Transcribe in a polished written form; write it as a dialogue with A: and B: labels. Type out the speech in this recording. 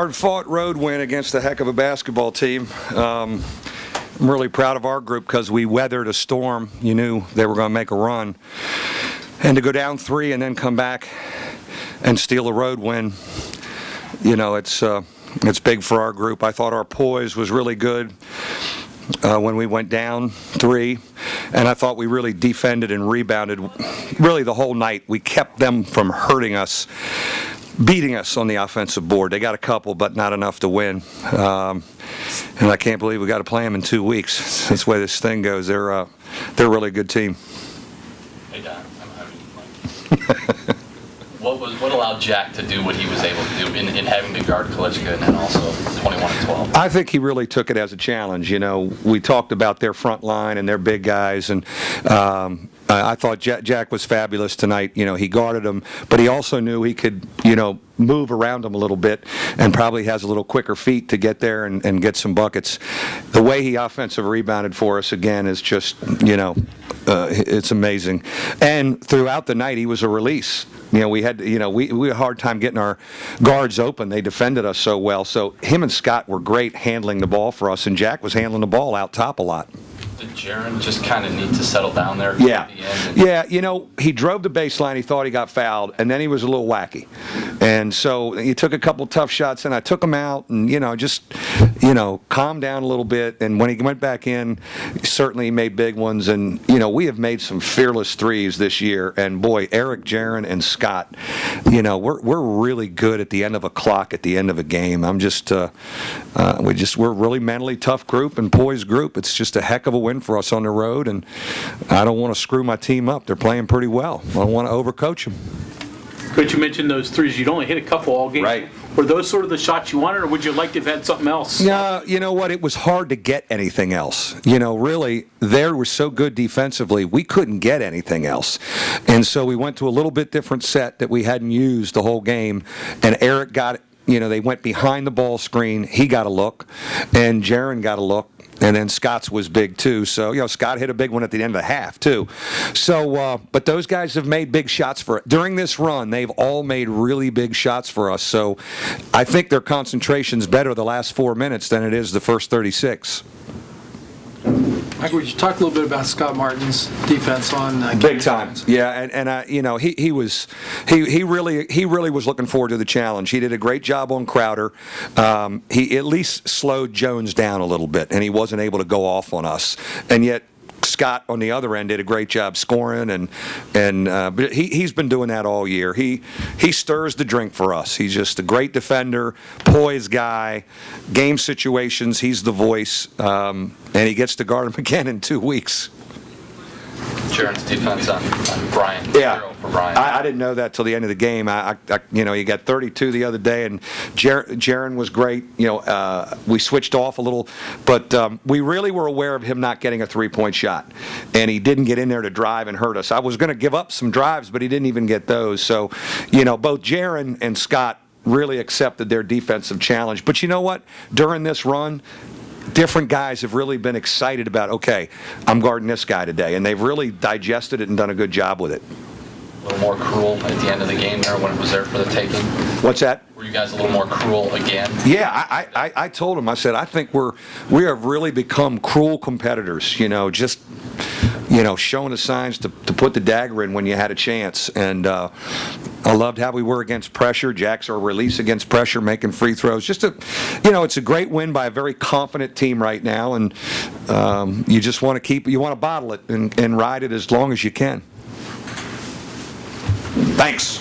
A: Hard-fought road win against a heck of a basketball team. I'm really proud of our group because we weathered a storm. You knew they were going to make a run. And to go down 3 and then come back and steal a road win, you know, it's big for our group. I thought our poise was really good when we went down 3, and I thought we really defended and rebounded really the whole night. We kept them from hurting us, beating us on the offensive board. They got a couple, but not enough to win. And I can't believe we got to play them in 2 weeks. That's the way this thing goes. They're a really good team.
B: Hey Don, I'm having you. What allowed Jack to do what he was able to do in having to guard Kalichka and then also 21-12?
A: I think he really took it as a challenge. You know, we talked about their front line and their big guys, and I thought Jack was fabulous tonight. You know, he guarded them, but he also knew he could, you know, move around them a little bit and probably has a little quicker feet to get there and get some buckets. The way he offensive rebounded for us again is just, you know, it's amazing. And throughout the night, he was a release. You know, we had a hard time getting our guards open. They defended us so well. So him and Scott were great handling the ball for us, and Jack was handling the ball out top a lot.
B: Did Jaron just kind of need to settle down there
A: yeah.
B: at the end?
A: Yeah, you know, he drove the baseline. He thought he got fouled, and then he was a little wacky. And so he took a couple tough shots, and I took him out and, you know, just, you know, calmed down a little bit. And when he went back in, certainly he made big ones. And, you know, we have made some fearless threes this year. And, boy, Eric, Jaron, and Scott, you know, we're really good at the end of a clock, at the end of a game. I'm just, we're a really mentally tough group and poised group. It's just a heck of a win for us on the road, and I don't want to screw my team up. They're playing pretty well. I don't want to overcoach them.
C: Coach, you mentioned those threes. You'd only hit a couple all game.
A: Right.
C: Were those sort of the shots you wanted, or would you like to have had something else?
A: No, you know what? It was hard to get anything else. You know, really, they were so good defensively, we couldn't get anything else. And so we went to a little bit different set that we hadn't used the whole game, and Eric got it. You know, they went behind the ball screen. He got a look, and Jaron got a look. And then Scott's was big, too. So, you know, Scott hit a big one at the end of the half, too. So, but those guys have made big shots for it. During this run, they've all made really big shots for us. So I think their concentration's better the last 4 minutes than it is the first 36.
D: Mike, would you talk a little bit about Scott Martin's defense on
A: big time? Yeah, and you know, he really was looking forward to the challenge. He did a great job on Crowder. He at least slowed Jones down a little bit, and he wasn't able to go off on us. And yet Scott on the other end did a great job scoring, but he's been doing that all year. He stirs the drink for us. He's just a great defender, poised guy, game situations. He's the voice, and he gets to guard him again in 2 weeks.
B: Jaron's defense on Brian.
A: Yeah,
B: 0 for Brian.
A: I didn't know that till the end of the game. You know, he got 32 the other day, and Jaron was great. You know, we switched off a little, but we really were aware of him not getting a three-point shot, and he didn't get in there to drive and hurt us. I was going to give up some drives, but he didn't even get those. So, you know, both Jaron and Scott really accepted their defensive challenge. But you know what? During this run, different guys have really been excited about, okay, I'm guarding this guy today, and they've really digested it and done a good job with it.
B: A little more cruel at the end of the game there when it was there for the taking?
A: What's that?
B: Were you guys a little more cruel again?
A: Yeah, I told him, I said, I think we have really become cruel competitors, you know, just, you know, showing the signs to put the dagger in when you had a chance. And I loved how we were against pressure. Jack's our release against pressure, making free throws. Just it's a great win by a very confident team right now, and you just want to bottle it and ride it as long as you can. Thanks.